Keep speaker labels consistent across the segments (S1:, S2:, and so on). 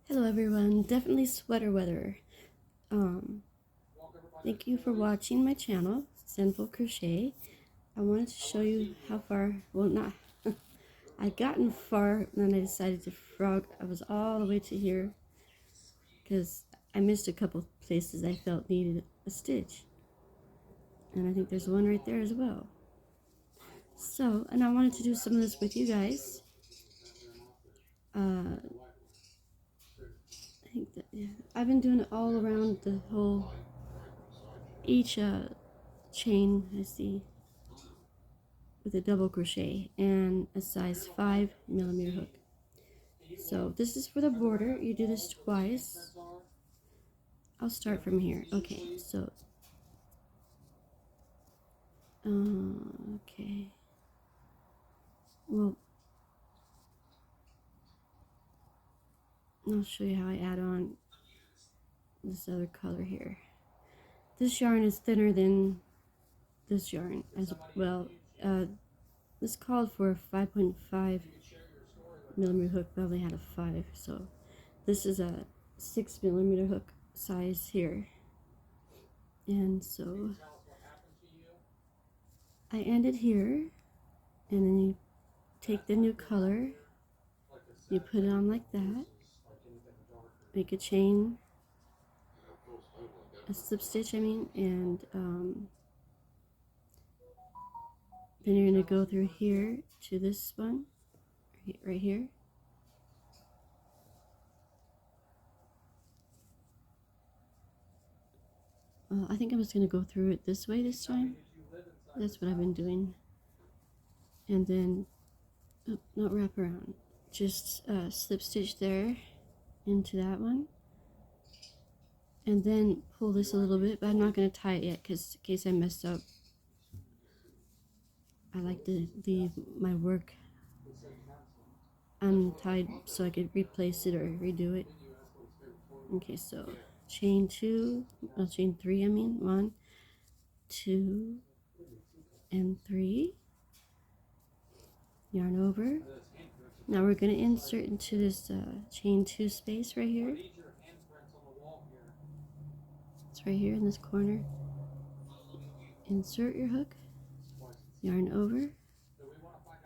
S1: Hello everyone, definitely sweater weather. Um, Thank you for watching my channel, Sinful Crochet. I wanted to show you how far, well not, I'd gotten far and then I decided to frog. I was all the way to here because I missed a couple places I felt needed a stitch. And I think there's one right there as well. So, and I wanted to do some of this with you guys. I think that, yeah, I've been doing it all around the whole, each chain I see with a double crochet and a size 5mm hook. So this is for the border. You do this twice. I'll start from here. Okay, so okay. Well, I'll show you how I add on this other color here. This yarn is thinner than this yarn as well. This called for a 5.5mm hook, but I only had a 5, so this is a 6mm hook size here. And so I ended here, and then you take the new color, you put it on like that, make a chain, a slip stitch I mean, and then you're going to go through here to this one, right here. I think I'm just going to go through it this way this time. That's what I've been doing. And then, not wrap around, just slip stitch there into that one. And then pull this a little bit, but I'm not going to tie it yet because in case I mess up, I like to leave my work untied so I could replace it or redo it. Okay, so chain 2, chain 3 I mean, 1, 2, and 3, yarn over. Now we're going to insert into this chain 2 space right here. It's right here in this corner. Insert your hook, yarn over,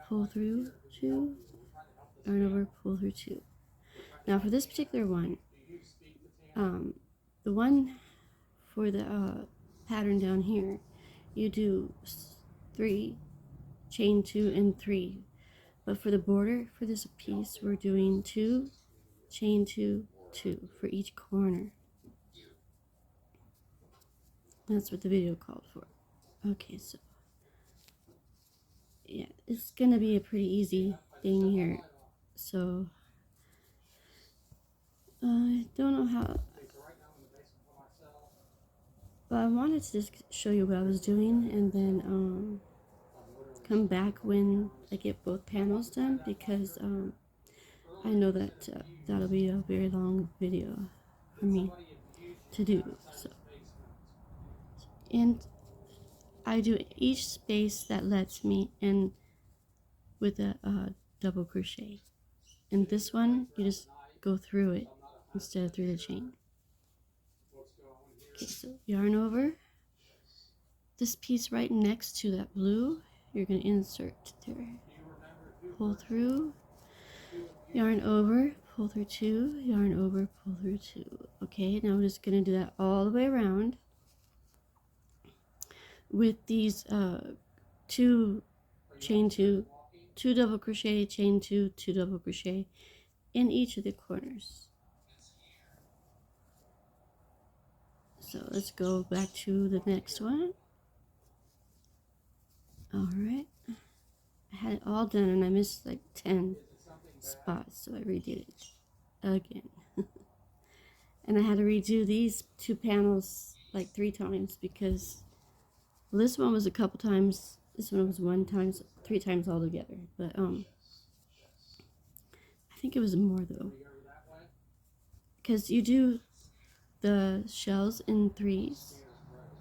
S1: pull through 2, yarn over, pull through 2. Now for this particular one, the one for the pattern down here, you do 3, chain 2 and 3. But for the border for this piece, we're doing 2, chain 2, 2 for each corner. That's what the video called for. Okay, so yeah, it's gonna be a pretty easy thing here. So I don't know how, but I wanted to just show you what I was doing and then come back when I get both panels done, because I know that that'll be a very long video for me to do. So, and I do each space that lets me in with a double crochet. And this one, you just go through it instead of through the chain. Okay, so yarn over. This piece right next to that blue, you're going to insert there. Pull through, yarn over, pull through 2, yarn over, pull through 2. Okay, now I'm just going to do that all the way around with these 2 chain 2, 2 double crochet, chain 2, 2 double crochet in each of the corners. So let's go back to the next one. Alright, I had it all done and I missed like 10 spots, so I redid it again. And I had to redo these 2 panels like 3 times because, well, this one was a couple times, this one was 1 time, 3 times altogether. But I think it was more though, because you do the shells in 3s,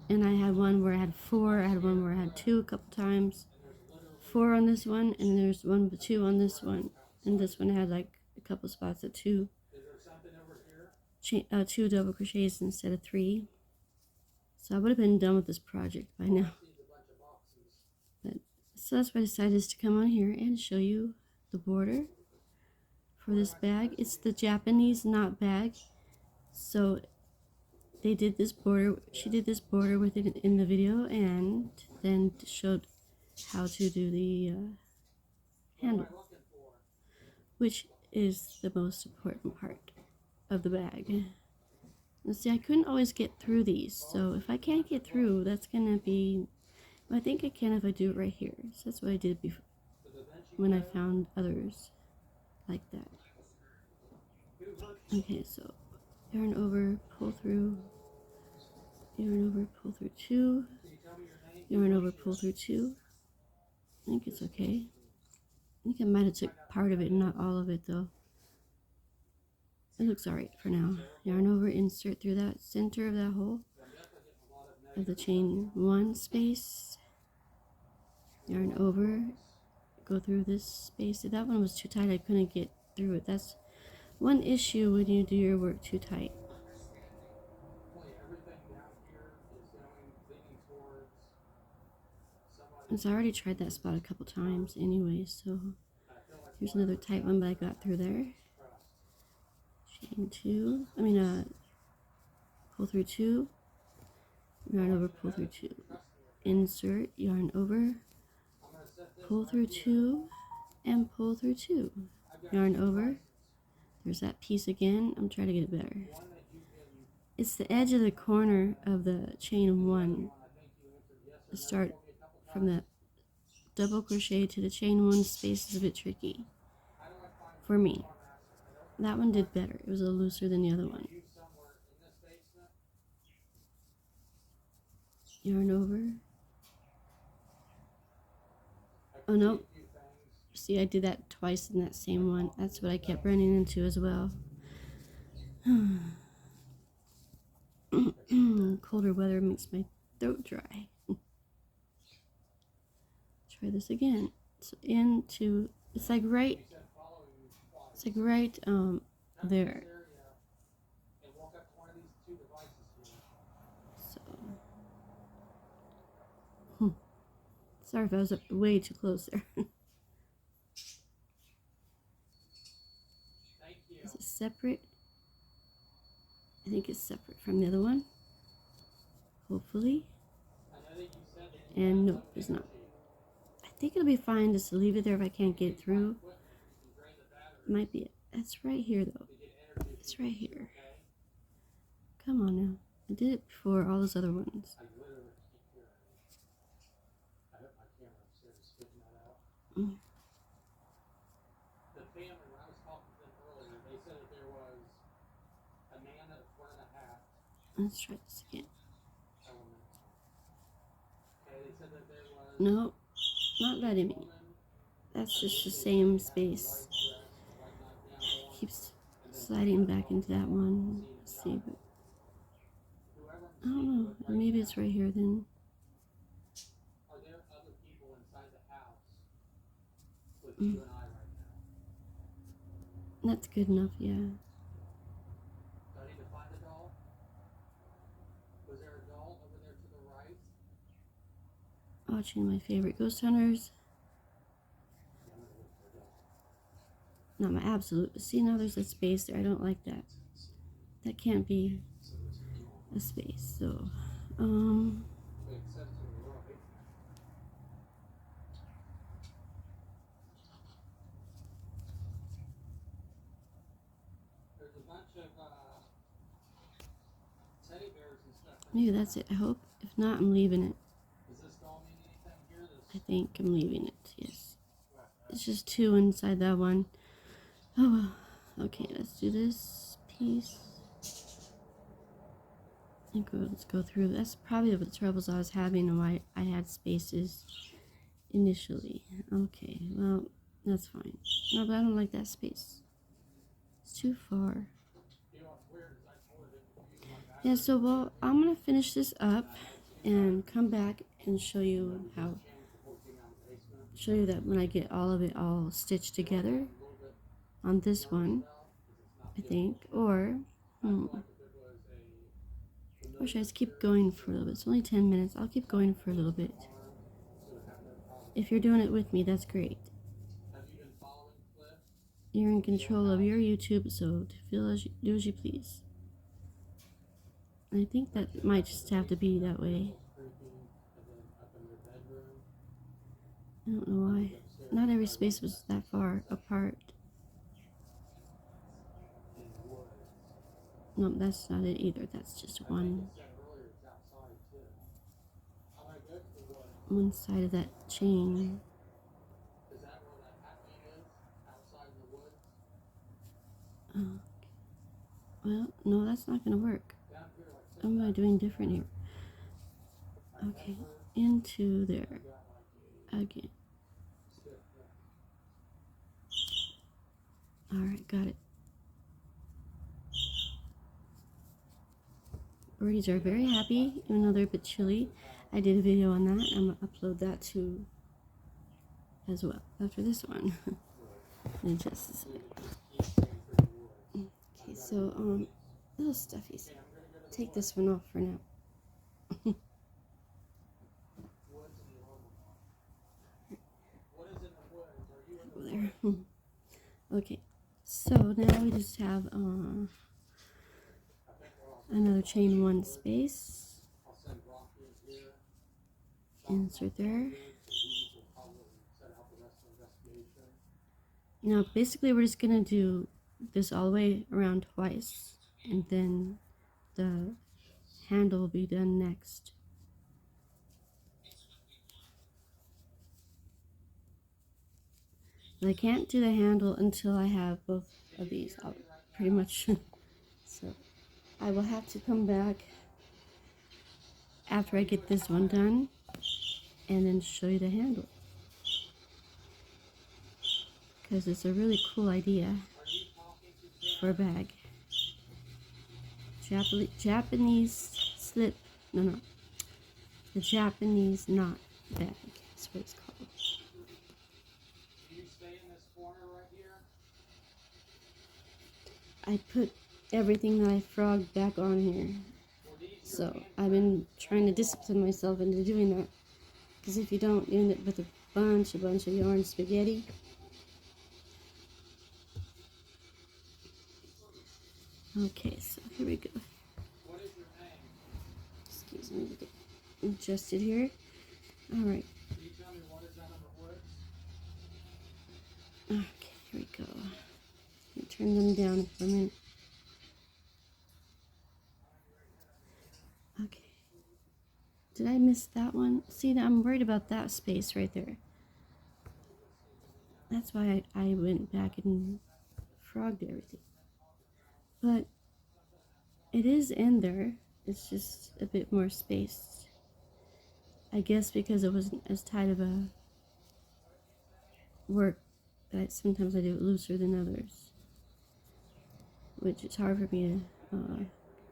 S1: and I had one where I had 4, I had one where I had 2 a couple times, 4 on this one, and there's one with 2 on this one, and this one had like a couple spots of 2. 2 double crochets instead of 3. So I would have been done with this project by now. But, so that's why I decided to come on here and show you the border for this bag. It's the Japanese knot bag. So they did this border, she did this border with it in the video, and then showed how to do the handle, which is the most important part of the bag. And see, I couldn't always get through these, so if I can't get through, that's gonna be, I think I can if I do it right here. So that's what I did before, when I found others like that. Okay, so yarn over, pull through, yarn over, pull through 2, yarn over, pull through 2. I think it's okay. I think I might have took part of it, not all of it though. It looks alright for now. Yarn over, insert through that center of that hole of the chain 1 space. Yarn over, go through this space. That one was too tight, I couldn't get through it. That's one issue when you do your work too tight. And so I already tried that spot a couple times anyway, so here's another tight one, but I got through there. Chain 2, pull through 2, yarn over, pull through 2, insert, yarn over, pull through 2, and pull through 2, yarn over. There's that piece again. I'm trying to get it better. It's the edge of the corner of the chain 1. Start from the double crochet to the chain 1 space is a bit tricky for me. That one did better. It was a little looser than the other one. Yarn over. Oh no. See, I did that twice in that same one. That's what I kept running into as well. Colder weather makes my throat dry. Try this again. So into, it's like right there. So, sorry if I was way too close there. Is it separate? I think it's separate from the other one. Hopefully. And nope, it's not. I think it'll be fine just to leave it there if I can't get it through. Might be it. That's right here though. It's right here. Come on now. I did it before all those other ones. Let's try this again. No, not letting me. That's just the same space. Keeps sliding back into that one. Let's see, but I don't know. Maybe it's right here then. That's good enough, yeah. Watching my favorite ghost hunters. Not my absolute. See, now there's a space there. I don't like that. That can't be a space. So, maybe that's it. I hope. If not, I'm leaving it. I think I'm leaving it. Yes. It's just 2 inside that one. Oh well. Okay, let's do this piece. Let's go through. That's probably the troubles I was having and why I had spaces initially. Okay, well, that's fine. No, but I don't like that space. It's too far. Yeah, so well, I'm gonna finish this up and come back and show you that when I get all of it all stitched together on this one, I think, or I wish I just keep going for a little bit. It's only 10 minutes. I'll keep going for a little bit. If you're doing it with me, that's great. You're in control of your YouTube, so do as you please. I think that might just have to be that way. I don't know why. Not every space was that far apart. No, that's not it either. That's just one side of that chain. Well, no, that's not going to work. What am I doing different here? Okay, into there again. Alright, got it. Birdies are very happy, even though they're a bit chilly. I did a video on that. I'm going to upload that too as well after this one. In just a second. Okay, so little stuffies. Take this one off for now. There. Okay, so now we just have another chain one space. Insert there. Now basically we're just gonna do this all the way around twice, and then the handle will be done next. But I can't do the handle until I have both of these out, pretty much. So I will have to come back after I get this one done and then show you the handle, because it's a really cool idea for a bag. Japanese slip, no, the Japanese knot bag is what it's called. I put everything that I frogged back on here, so I've been trying to discipline myself into doing that, because if you don't, you end up with a bunch of yarn spaghetti. Okay, so here we go. Excuse me, get adjusted here. Alright. Okay, here we go. Let me turn them down for a minute. Okay. Did I miss that one? See, I'm worried about that space right there. That's why I went back and frogged everything. But it is in there. It's just a bit more spaced. I guess because it wasn't as tight of a work that sometimes I do it looser than others, which is hard for me to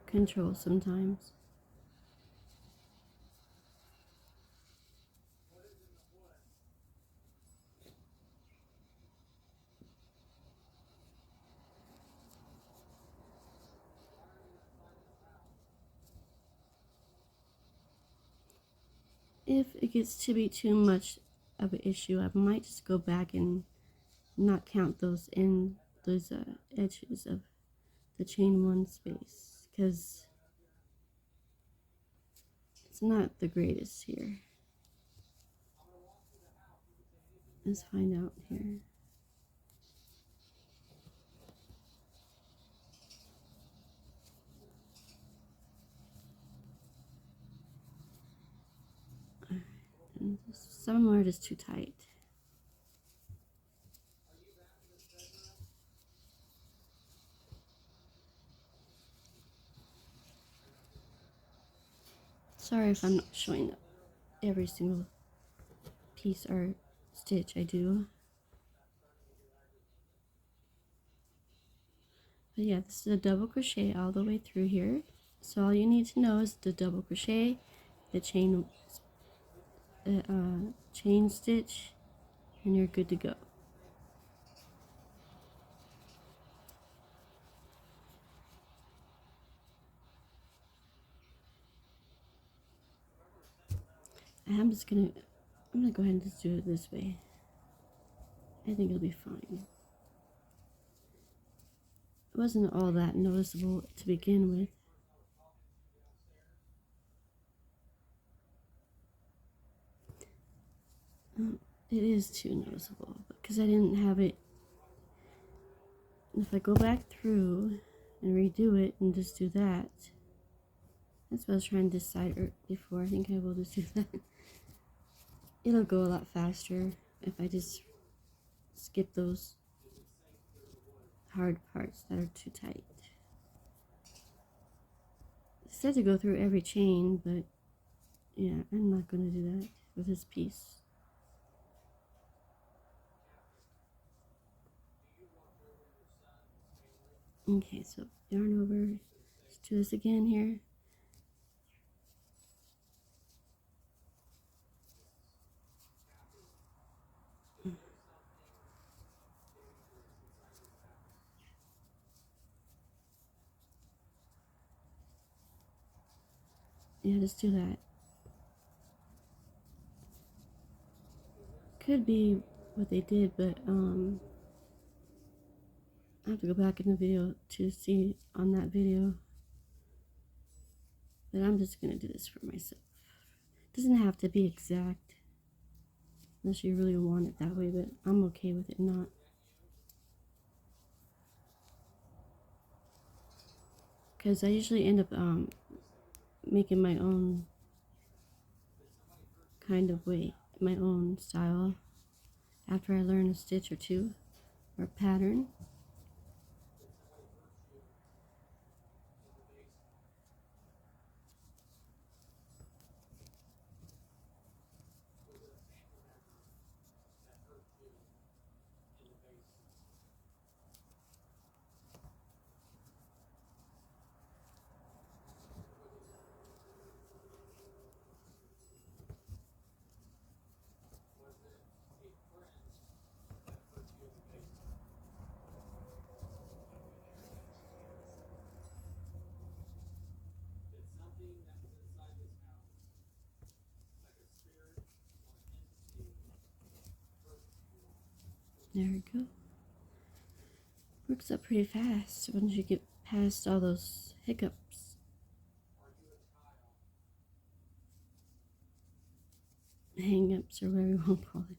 S1: control sometimes. If it gets to be too much of an issue, I might just go back and not count those edges of the chain one space, because it's not the greatest here. Let's find out here. And some are just too tight. Sorry if I'm not showing up every single piece or stitch I do. But yeah, this is a double crochet all the way through here. So all you need to know is the double crochet, the chain stitch, and you're good to go. I'm gonna go ahead and just do it this way. I think it'll be fine. It wasn't all that noticeable to begin with. It is too noticeable because I didn't have it. If I go back through and redo it and just do that, that's what I was trying to decide before. I think I will just do that. It'll go a lot faster if I just skip those hard parts that are too tight. It said to go through every chain, but yeah, I'm not going to do that with this piece. Okay, so yarn over. Let's do this again here. Yeah, just do that. Could be what they did, but I have to go back in the video to see on that video. But I'm just gonna do this for myself. It doesn't have to be exact unless you really want it that way, but I'm okay with it not. Because I usually end up making my own kind of way, my own style after I learn a stitch or two or pattern. There we go. Works up pretty fast once you get past all those hiccups. Hang-ups or whatever you want to call it.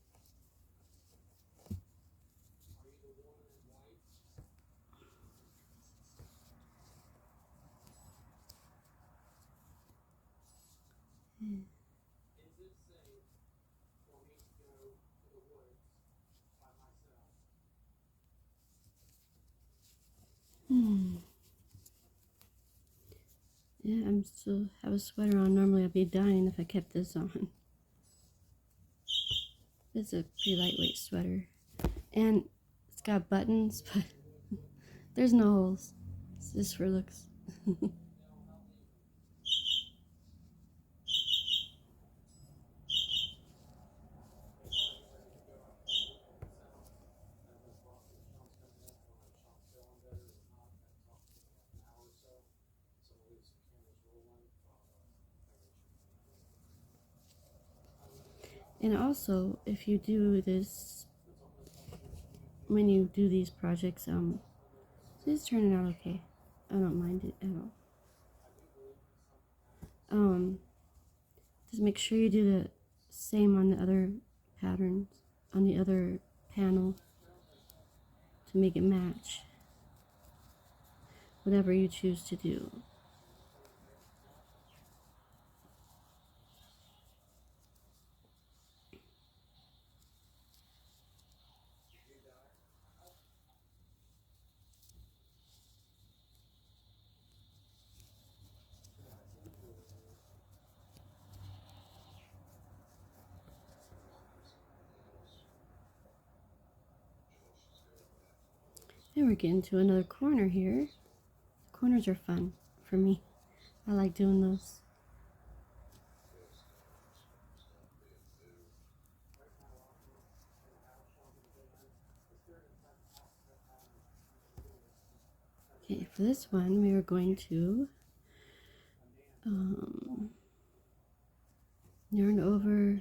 S1: Yeah, I'm still have a sweater on. Normally I'd be dying if I kept this on. It's a pretty lightweight sweater. And it's got buttons, but there's no holes. It's just for looks. And also, if you do this, when you do these projects, it's turning out okay. I don't mind it at all. Just make sure you do the same on the other patterns, on the other panel, to make it match whatever you choose to do. And we're getting to another corner here. Corners are fun for me. I like doing those. Okay, for this one, we are going to yarn over,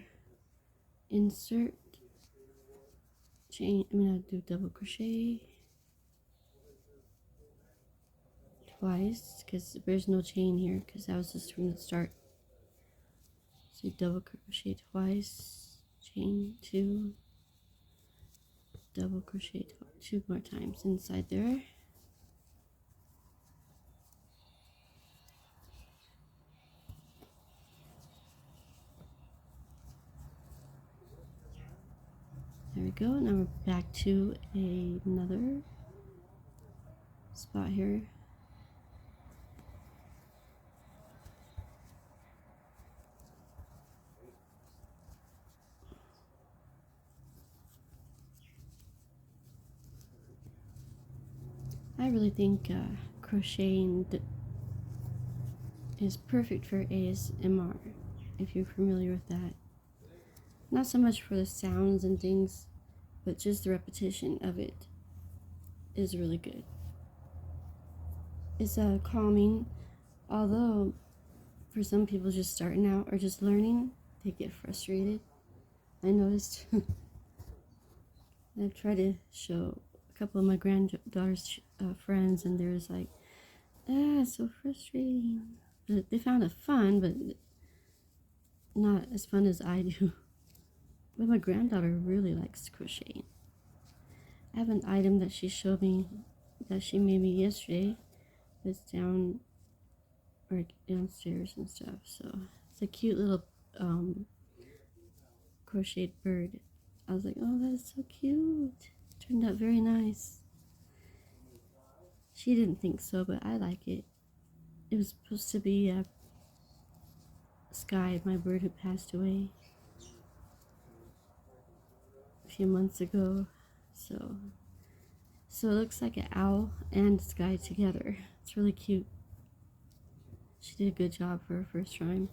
S1: insert, chain. I'm gonna do double crochet twice because there's no chain here because that was just from the start. So double crochet twice, chain two, double crochet two more times inside there. There we go. Now we're back to another spot here. I really think crocheting is perfect for ASMR, if you're familiar with that. Not so much for the sounds and things, but just the repetition of it is really good. It's calming, although for some people just starting out or just learning, they get frustrated. I noticed. I've tried to show a couple of my granddaughter's friends, and they're just like, it's so frustrating. But they found it fun, but not as fun as I do. But my granddaughter really likes crocheting. I have an item that she showed me that she made me yesterday. It's down or downstairs and stuff. So it's a cute little crocheted bird. I was like, oh, that is so cute. Turned out very nice. She didn't think so, but I like it. It was supposed to be Sky, my bird who passed away a few months ago. So it looks like an owl and Sky together. It's really cute. She did a good job for her first time.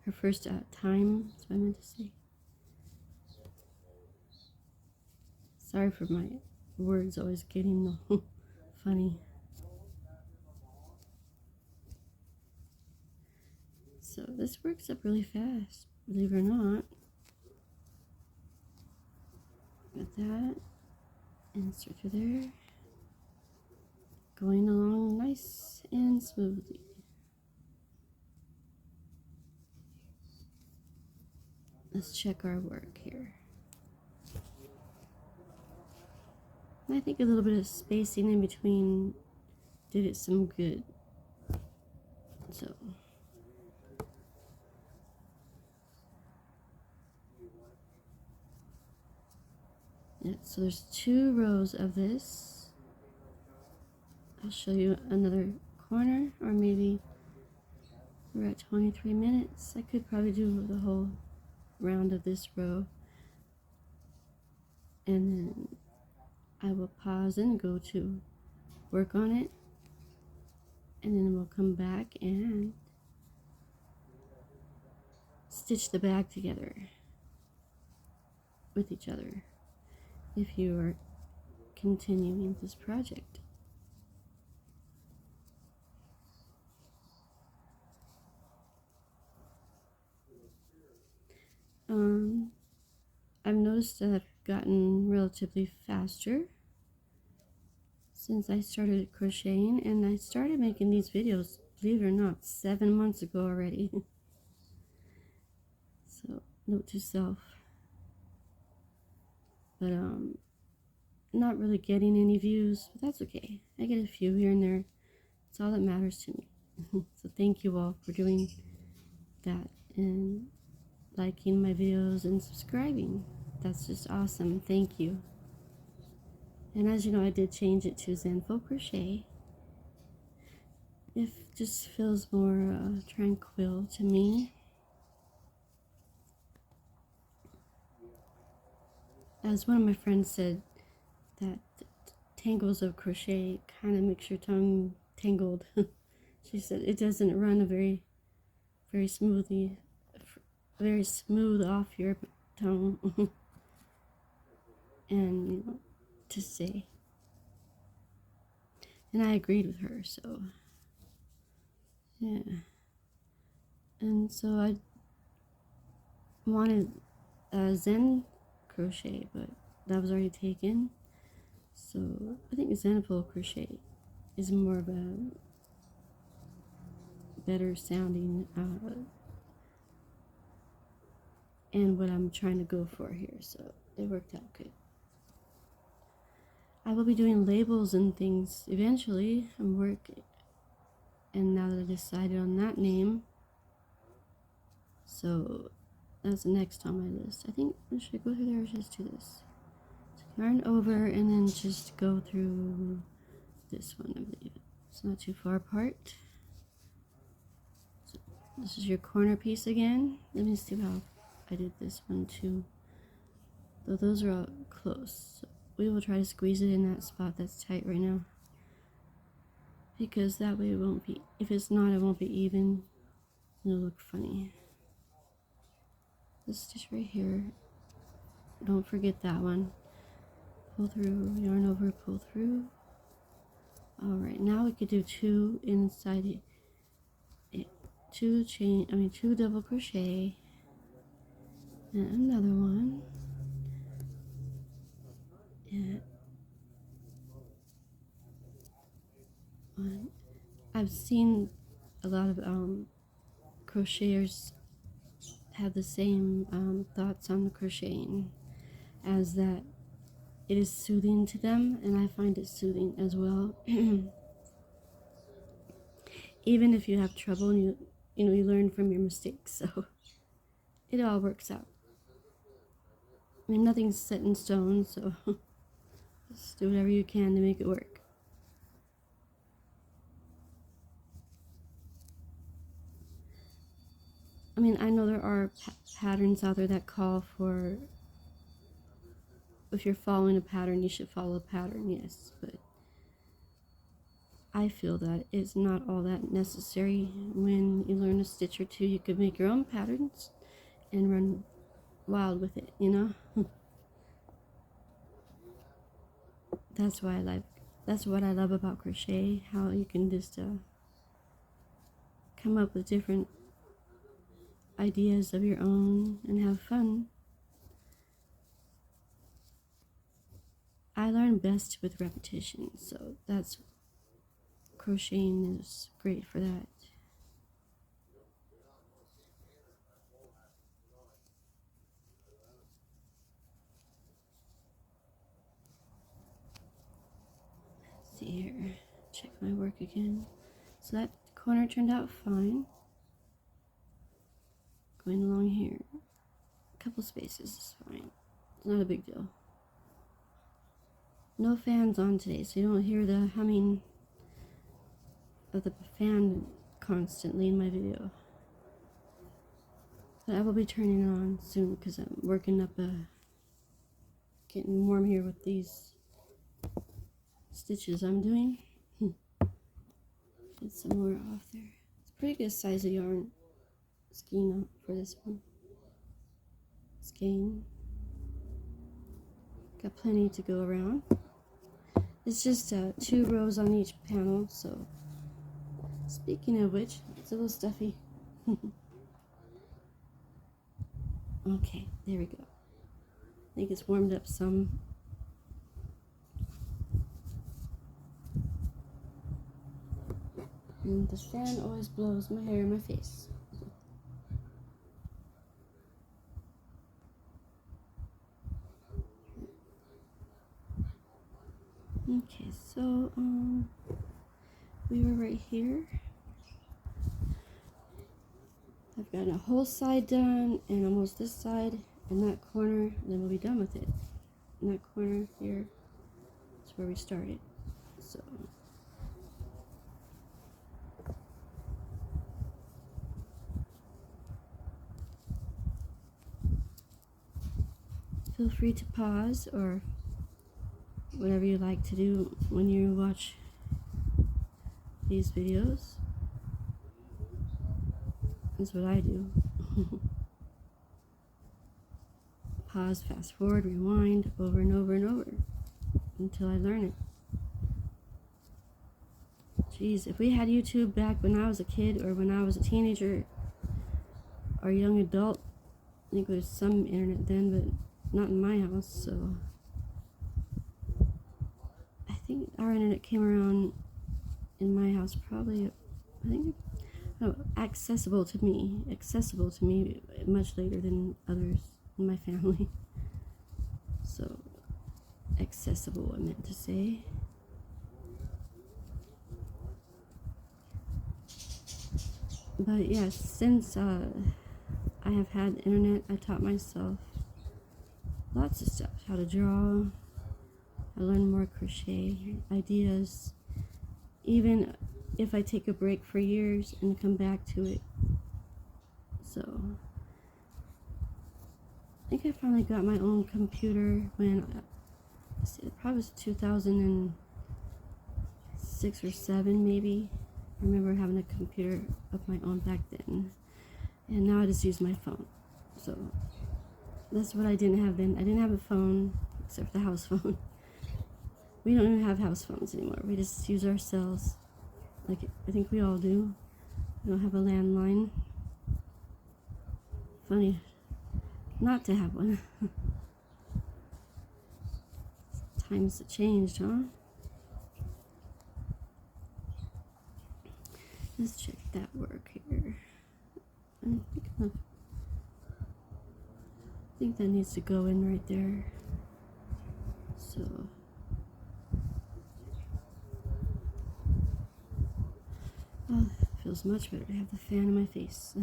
S1: Her first time, that's what I meant to say. Sorry for my words always getting funny. So this works up really fast, believe it or not. Got that. Insert through there. Going along nice and smoothly. Let's check our work here. And I think a little bit of spacing in between did it some good. So yeah, so there's 2 rows of this. I'll show you another corner, or maybe we're at 23 minutes. I could probably do the whole round of this row, and then I will pause and go to work on it, and then we'll come back and stitch the bag together with each other if you are continuing this project. I've noticed that I've gotten relatively faster since I started crocheting, and I started making these videos, believe it or not, 7 months ago already. So note to self. But not really getting any views, but that's okay. I get a few here and there. It's all that matters to me. So thank you all for doing that and liking my videos and subscribing. That's just awesome. Thank you. And as you know, I did change it to Zenful Crochet. It just feels more tranquil to me. As one of my friends said, that tangles of crochet kind of makes your tongue tangled. She said it doesn't run very smoothly, very smooth off your tongue. And you know, to say, and I agreed with her. So yeah, and so wanted Zen crochet, but that was already taken. So I think Zenful crochet is more of a better sounding and what I'm trying to go for here. So it worked out good. I will be doing labels and things eventually. I'm working, and now that I decided on that name, so that's next on my list. I think should I go through there or just do this? So yarn over and then just go through this one, I believe. It's not too far apart. So this is your corner piece again. Let me see how I did this one too. Though those are all close. So we will try to squeeze it in that spot that's tight right now. Because that way it won't be, if it's not, it won't be even. It'll look funny. This stitch right here, don't forget that one. Pull through, yarn over, pull through. Alright, now we could do two inside it. Two double crochet. And another one. And one. I've seen a lot of crocheters have the same thoughts on the crocheting, as that it is soothing to them, and I find it soothing as well. Even if you have trouble and you learn from your mistakes, so it all works out. I mean, nothing's set in stone, so just do whatever you can to make it work. I mean, I know there are patterns out there that call for, if you're following a pattern, you should follow a pattern, yes, but I feel that it's not all that necessary. When you learn a stitch or two, you could make your own patterns and run wild with it, you know? That's what I love about crochet, how you can just come up with different ideas of your own and have fun. I learn best with repetition, so that's crocheting is great for that. Let's see here, check my work again. So that corner turned out fine. Going along here, a couple spaces is fine. It's not a big deal. No fans on today, so you don't hear the humming of the fan constantly in my video. But I will be turning it on soon because I'm working up getting warm here with these stitches I'm doing. Get some more off there. It's a pretty good size of yarn skein for this one. Skein. Got plenty to go around. It's just 2 rows on each panel, so speaking of which, it's a little stuffy. Okay, there we go. I think it's warmed up some. And the fan always blows my hair in my face. Okay, so we were right here. I've got a whole side done and almost this side and that corner, and then we'll be done with it. And that corner here is where we started. So feel free to pause or whatever you like to do when you watch these videos. That's what I do. Pause, fast forward, rewind, over and over and over until I learn it. Jeez, if we had YouTube back when I was a kid or when I was a teenager or young adult, think there was some internet then, but not in my house, so I think our internet came around in my house probably, I think, accessible to me much later than others in my family. So, accessible, I meant to say. But yes, since I have had internet, I taught myself lots of stuff. How to draw, I learned more crochet ideas. Even if I take a break for years and come back to it. So, I think I finally got my own computer when, it probably was 2006 or 7 maybe. I remember having a computer of my own back then. And now I just use my phone. So, that's what I didn't have then. I didn't have a phone, except for the house phone. We don't even have house phones anymore. We just use our cells. Like, I think we all do. We don't have a landline. Funny not to have one. Times have changed, huh? Let's check that work here. I think that needs to go in right there. So, oh, it feels much better to have the fan in my face.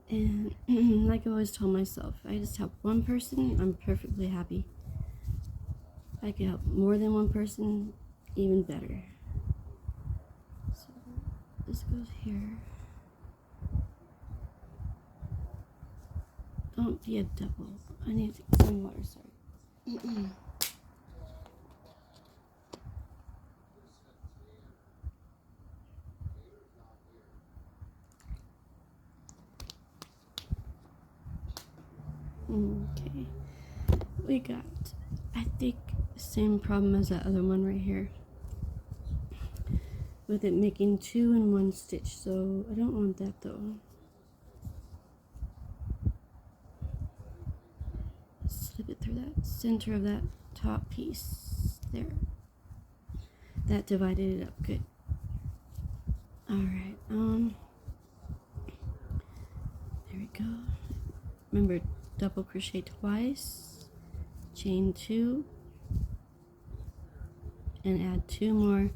S1: And like I always told myself, I just help one person, I'm perfectly happy. If I can help more than one person, even better. So this goes here. Don't be a double. I need to get some water, sorry. Okay. We got, I think, the same problem as that other one right here. With it making 2 in 1 stitch, so I don't want that though. Slip it through that center of that top piece there. That divided it up good. Alright, there we go. Remember, double crochet twice, chain 2, and add 2 more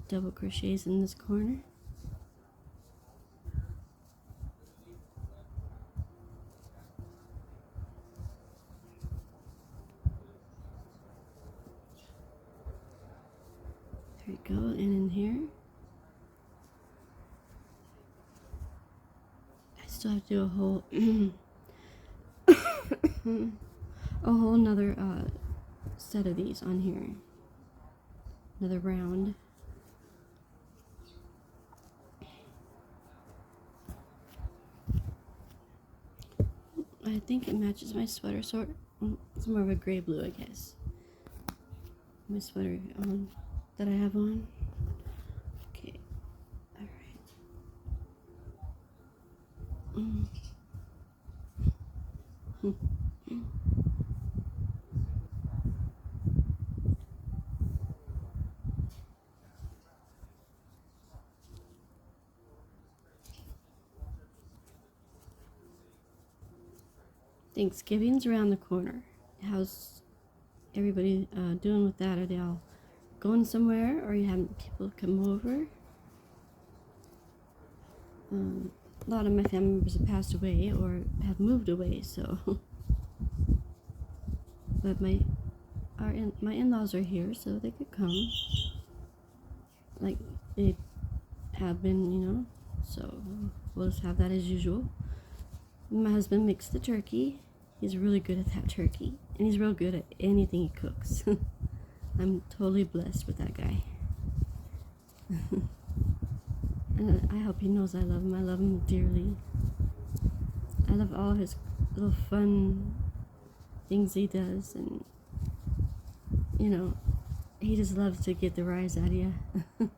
S1: double crochets in this corner. There we go, and in here I still have to do a whole a whole nother set of these on here, another round. I think it matches my sweater, sort. It's more of a gray blue, I guess. My sweater that I have on. Okay, all right. Thanksgiving's around the corner. How's everybody doing with that? Are they all going somewhere, or are you having people come over? A lot of my family members have passed away or have moved away, so. But my in-laws are here, so they could come. Like they have been, you know. So we'll just have that as usual. My husband makes the turkey. He's really good at that turkey, and he's real good at anything he cooks. I'm totally blessed with that guy. And I hope he knows I love him. I love him dearly. I love all his little fun things he does, and you know, he just loves to get the rise out of you. It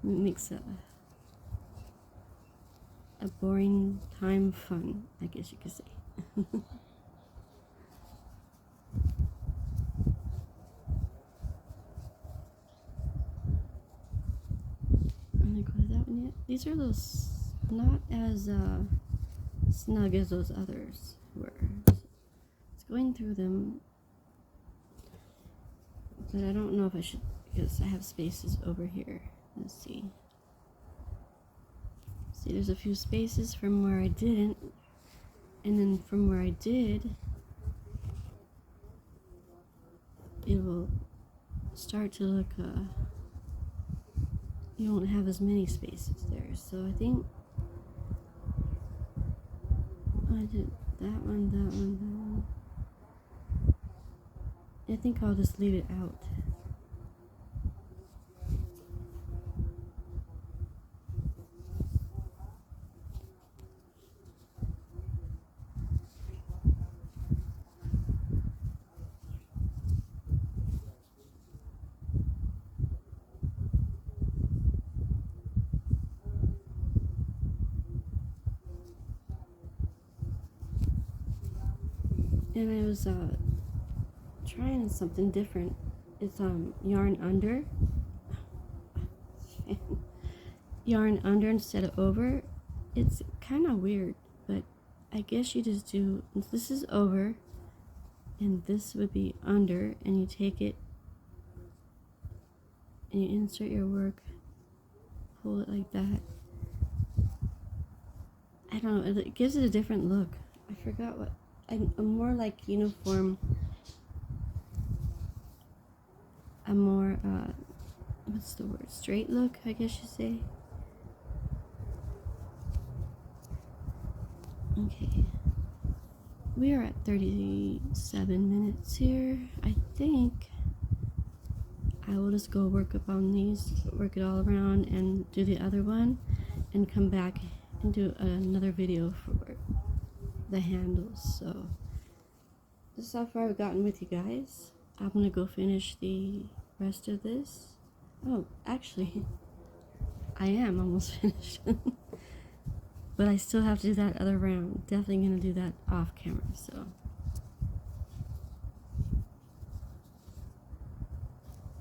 S1: makes a boring time fun, I guess you could say. I'm gonna go to that one yet. These are those not as snug as those others were. It's going through them, but I don't know if I should, because I have spaces over here. Let's see. See, there's a few spaces from where I didn't, and then from where I did, it will start to look, you won't have as many spaces there. So I think I did that one, that one, that one. I think I'll just leave it out. And I was trying something different. It's yarn under. Yarn under instead of over. It's kind of weird, but I guess you just do, this is over and this would be under, and you take it and you insert your work, pull it like that. I don't know, it gives it a different look. I forgot what, a more like uniform, a more what's the word, straight look, I guess you say. Okay, we are at 37 minutes here. I think I will just go work up on these, work it all around, and do the other one, and come back and do another video for the handles. So this is how far I've gotten with you guys. I'm gonna go finish the rest of this. Oh, actually, I am almost finished. But I still have to do that other round. Definitely gonna do that off camera, so.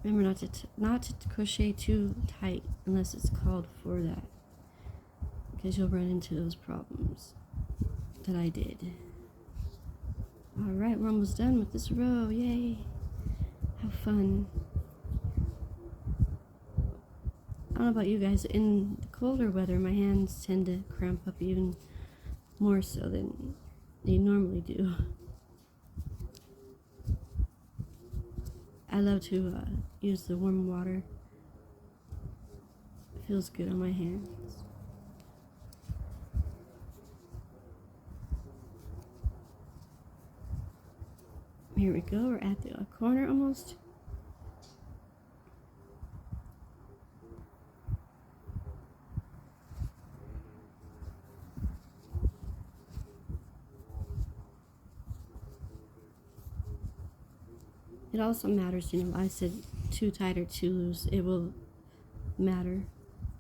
S1: Remember not to crochet too tight unless it's called for that, because you'll run into those problems that I did. Alright, we're almost done with this row. Yay! Have fun. I don't know about you guys, in colder weather my hands tend to cramp up even more so than they normally do. I love to use the warm water. It feels good on my hands. Here we go, we're at the corner almost. It also matters, you know, I said too tight or too loose. It will matter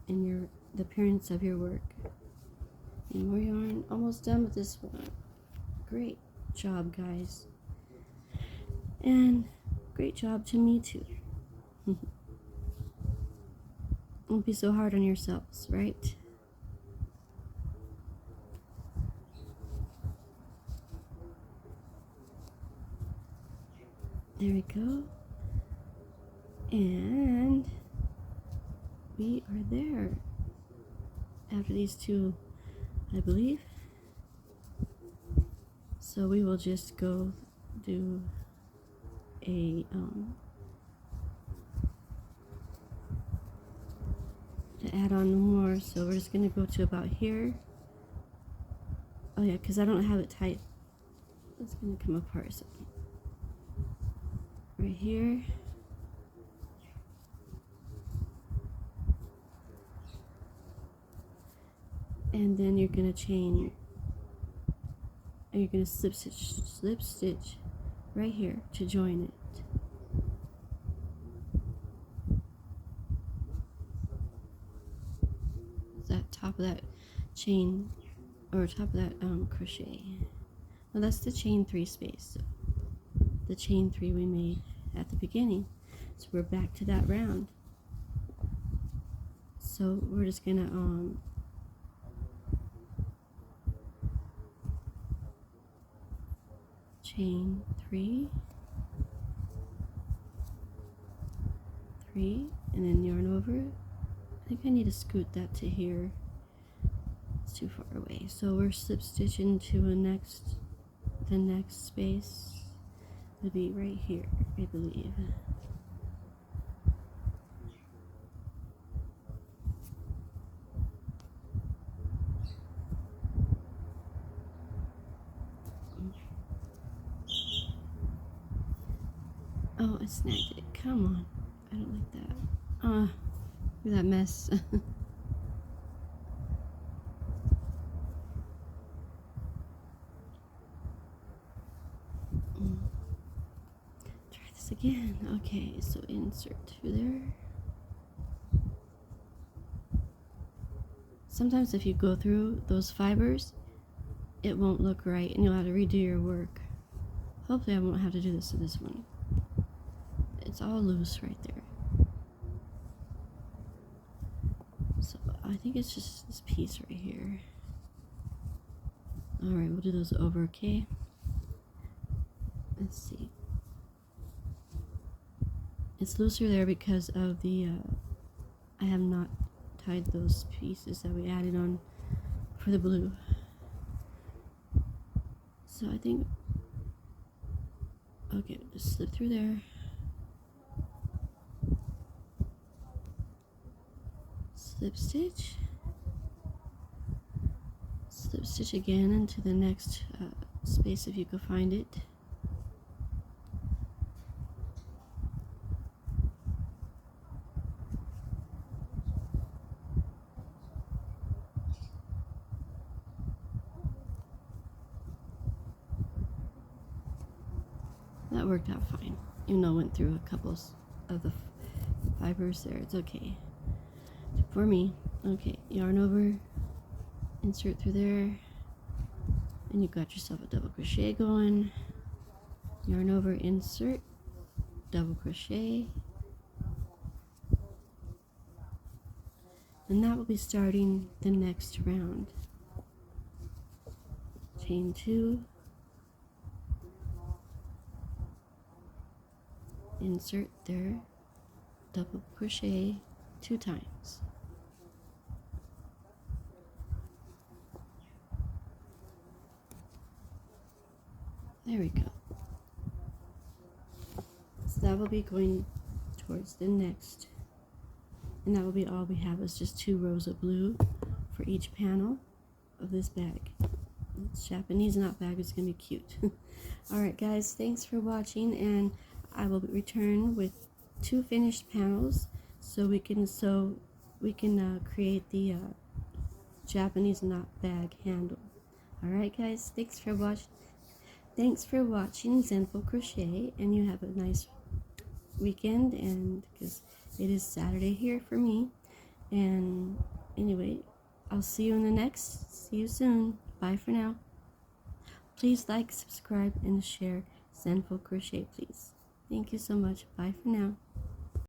S1: in the appearance of your work. And more yarn, almost done with this one. Great job, guys. And great job to me too. Don't be so hard on yourselves, right? There we go. And we are there after these two, I believe. So we will just go do a to add on more. So we're just gonna go to about here. Oh yeah, because I don't have it tight. It's gonna come apart. So right here. And then you're gonna chain and you're going to slip stitch right here to join it. That top of that chain, or top of that crochet. Well, that's the chain 3 space. So the chain 3 we made at the beginning. So we're back to that round. So we're just gonna chain 3, 3, and then yarn over. I think I need to scoot that to here. It's too far away. So we're slip stitching to the next space would be right here, I believe. Oh, I snagged it. Come on. I don't like that. Look at that mess. Try this again. Okay, so insert through there. Sometimes if you go through those fibers, it won't look right and you'll have to redo your work. Hopefully I won't have to do this to this one. It's all loose right there. So I think it's just this piece right here. Alright, we'll do those over, okay? Let's see. It's looser there because of the, I have not tied those pieces that we added on for the blue. So I think, okay, just slip through there. Slip stitch. Slip stitch again into the next space if you can find it. That worked out fine, even though I went through a couple of the fibers there. It's okay for me. Okay, yarn over, insert through there, and you got yourself a double crochet going. Yarn over, insert, double crochet, and that will be starting the next round. Chain 2, insert there, double crochet 2 times. There we go. So that will be going towards the next, and that will be all we have, is just 2 rows of blue for each panel of this bag. It's Japanese knot bag. It's gonna be cute. Alright guys, thanks for watching, and I will return with 2 finished panels so we can create the Japanese knot bag handle. Alright guys, thanks for watching Zenful Crochet, and you have a nice weekend, and because it is Saturday here for me. And anyway, I'll see you soon. Bye for now. Please like, subscribe, and share Zenful Crochet, please. Thank you so much. Bye for now.